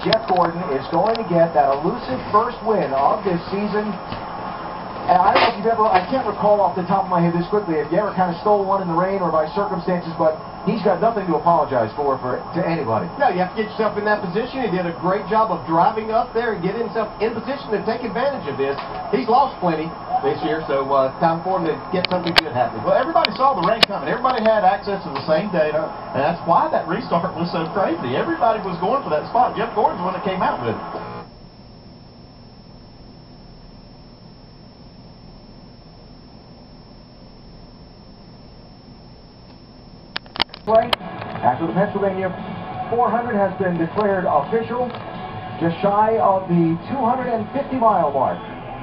Jeff Gordon is going to get that elusive first win of this season. And I don't know if you've ever, I can't recall off the top of my head this quickly, if you ever kind of stole one in the rain or by circumstances, but he's got nothing to apologize for to anybody. No, you have to get yourself in that position. He did a great job of driving up there and getting himself in position to take advantage of this. He's lost plenty this year, so time for him to get something good happening. Well, everybody saw the rain coming. Everybody had access to the same data, and that's why that restart was so crazy. Everybody was going for that spot. Jeff Gordon's the one that came out with it. After the Pennsylvania 400 has been declared official, just shy of the 250-mile mark,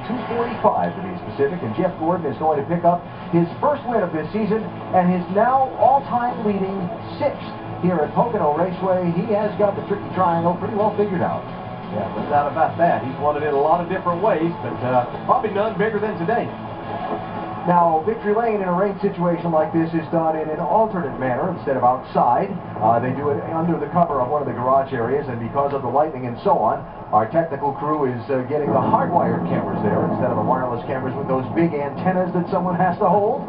245 to be specific, and Jeff Gordon is going to pick up his first win of this season and his now all-time leading 6th here at Pocono Raceway. He has got the tricky triangle pretty well figured out. Yeah, no doubt about that. He's won it in a lot of different ways, but probably none bigger than today. Now, victory lane in a rain situation like this is done in an alternate manner instead of outside. They do it under the cover of one of the garage areas, and because of the lightning and so on, our technical crew is getting the hardwired cameras there instead of the wireless cameras with those big antennas that someone has to hold.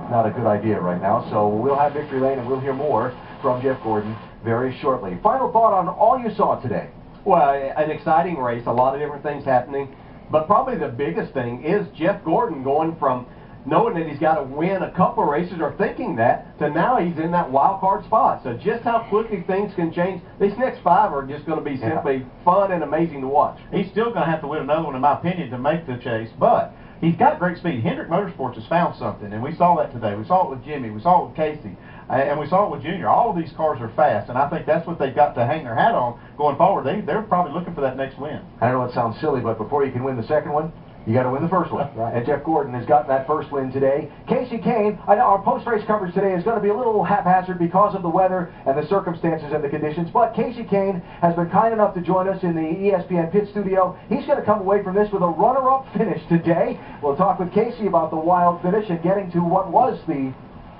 Not a good idea right now, so we'll have victory lane and we'll hear more from Jeff Gordon very shortly. Final thought on all you saw today. Well, an exciting race, a lot of different things happening, but probably the biggest thing is Jeff Gordon going from knowing that he's got to win a couple races or thinking that, to now he's in that wild card spot. So just how quickly things can change. These next 5 are just going to be simply fun and amazing to watch. He's still going to have to win another one, in my opinion, to make the chase, but he's got great speed. Hendrick Motorsports has found something, and we saw that today. We saw it with Jimmy. We saw it with Casey. And we saw it with Junior. All of these cars are fast, and I think that's what they've got to hang their hat on going forward. They're probably looking for that next win. I know it sounds silly, but before you can win the second one, you got to win the first one. Right. And Jeff Gordon has gotten that first win today. KASEY Kane, I know our post-race coverage today is going to be a little haphazard because of the weather and the circumstances and the conditions, but KASEY Kane has been kind enough to join us in the ESPN pit studio. He's going to come away from this with a runner-up finish today. We'll talk with KASEY about the wild finish and getting to what was the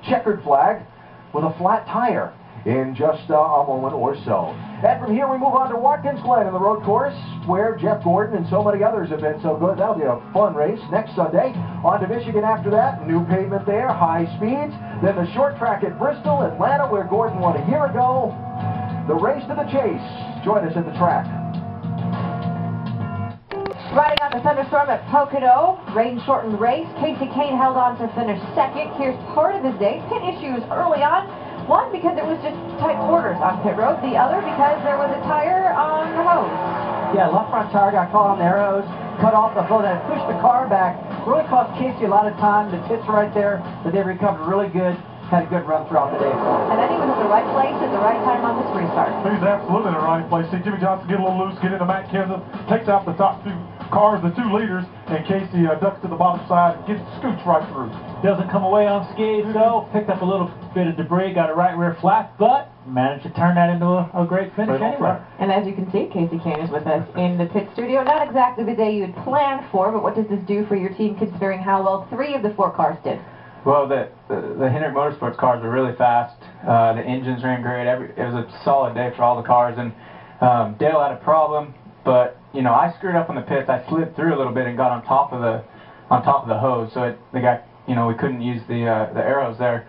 checkered flag with a flat tire in just a moment or so. And from here we move on to Watkins Glen in the road course, where Jeff Gordon and so many others have been so good. That'll be a fun race next Sunday. On to Michigan after that, new pavement there, high speeds. Then the short track at Bristol, Atlanta, where Gordon won a year ago. The race to the chase. Join us at the track. Riding on the thunderstorm at Pocono, rain-shortened race. KASEY Kane held on to finish second. Here's part of his day. Pit issues early on. One, because it was just tight quarters on pit road. The other, because there was a tire on the hose. Yeah, left front tire got caught on the arrows, cut off the flow, that pushed the car back. Really cost KASEY a lot of time. The pit's right there, but they recovered really good. Had a good run throughout the day. And then he was at the right place at the right time on this restart. He's absolutely in the right place. See Jimmy Johnson get a little loose, get into Matt Kenseth, takes out the top 2 cars, the 2 leaders, and KASEY ducks to the bottom side and scoots right through. Doesn't come away unscathed though. Picked up a little bit of debris, got a right rear flat, but managed to turn that into a great finish anyway. And as you can see, KASEY Kane is with us in the pit studio. Not exactly the day you had planned for, but what does this do for your team considering how well 3 of the 4 cars did? Well, the Hendrick Motorsports cars were really fast. The engines ran great. It was a solid day for all the cars, and Dale had a problem, but you know, I screwed up on the pits. I slid through a little bit and got on top of the hose, so the guy, you know, we couldn't use the arrows there.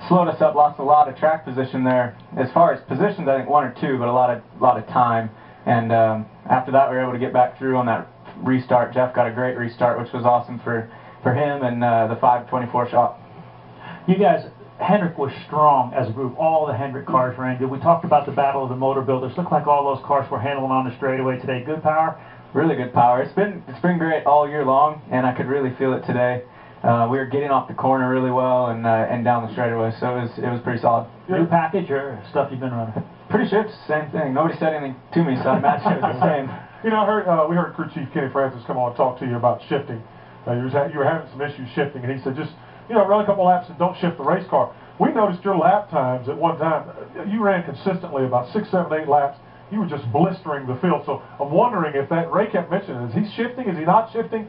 Slowed us up, lost a lot of track position there. As far as positions, I think 1 or 2, but a lot of time. And after that, we were able to get back through on that restart. Jeff got a great restart, which was awesome for him and the 524 shot. You guys, Hendrick was strong as a group. All the Hendrick cars ran good. We talked about the battle of the motor builders. Looked like all those cars were handling on the straightaway today. Good power. Really good power. It's been great all year long, and I could really feel it today. We were getting off the corner really well and down the straightaway, so it was pretty solid. New package or stuff you've been running? Pretty sure it's the same thing. Nobody said anything to me, so I imagine it was the same. You know, we heard Crew Chief Kenny Francis come on and talk to you about shifting. You were having some issues shifting, and he said just, you know, run a couple laps and don't shift the race car. We noticed your lap times at one time. You ran consistently about 6, 7, 8 laps. You were just blistering the field. So I'm wondering if that, Ray kept mentioning, is he shifting? Is he not shifting?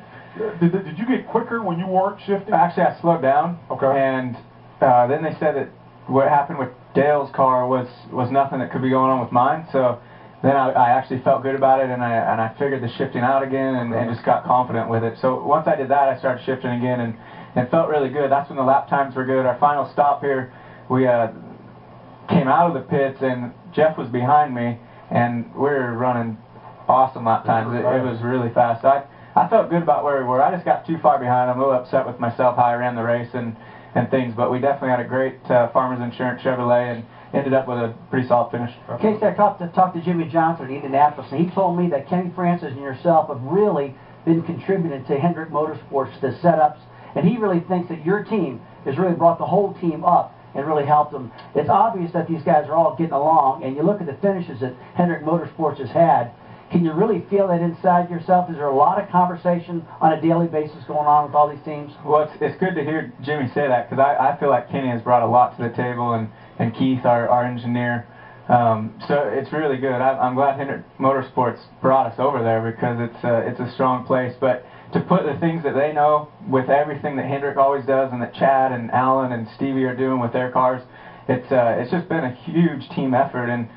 Did you get quicker when you weren't shifting? Actually, I slowed down. Okay. And then they said that what happened with Dale's car was nothing that could be going on with mine. So then I actually felt good about it, and I figured the shifting out again, and just got confident with it. So once I did that, I started shifting again, and felt really good. That's when the lap times were good. Our final stop here, we came out of the pits, and Jeff was behind me, and we were running awesome lap times. It was really fast. I felt good about where we were. I just got too far behind. I'm a little upset with myself how I ran the race and things, but we definitely had a great Farmers Insurance Chevrolet and ended up with a pretty solid finish. Casey, I talked to Jimmy Johnson at Indianapolis, and he told me that Kenny Francis and yourself have really been contributing to Hendrick Motorsports, the setups, and he really thinks that your team has really brought the whole team up and really helped them. It's obvious that these guys are all getting along, and you look at the finishes that Hendrick Motorsports has had. Can you really feel that inside yourself? Is there a lot of conversation on a daily basis going on with all these teams? Well, it's good to hear Jimmy say that, because I feel like Kenny has brought a lot to the table, and Keith, our engineer. So it's really good. I'm glad Hendrick Motorsports brought us over there, because it's a strong place. But to put the things that they know with everything that Hendrick always does, and that Chad and Alan and Stevie are doing with their cars, it's just been a huge team effort, and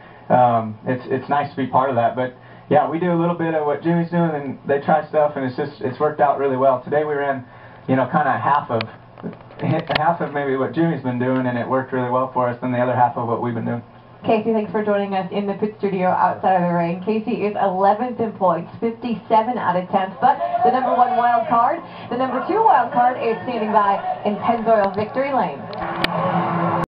it's nice to be part of that. But yeah, we do a little bit of what Jimmy's doing, and they try stuff, and it's worked out really well. Today we ran, kind of half of maybe what Jimmy's been doing, and it worked really well for us, and the other half of what we've been doing. Casey, thanks for joining us in the pit studio outside of the ring. Casey is 11th in points, 57 out of 10th, but the number 1 wild card, the number 2 wild card is standing by in Pennzoil Victory Lane.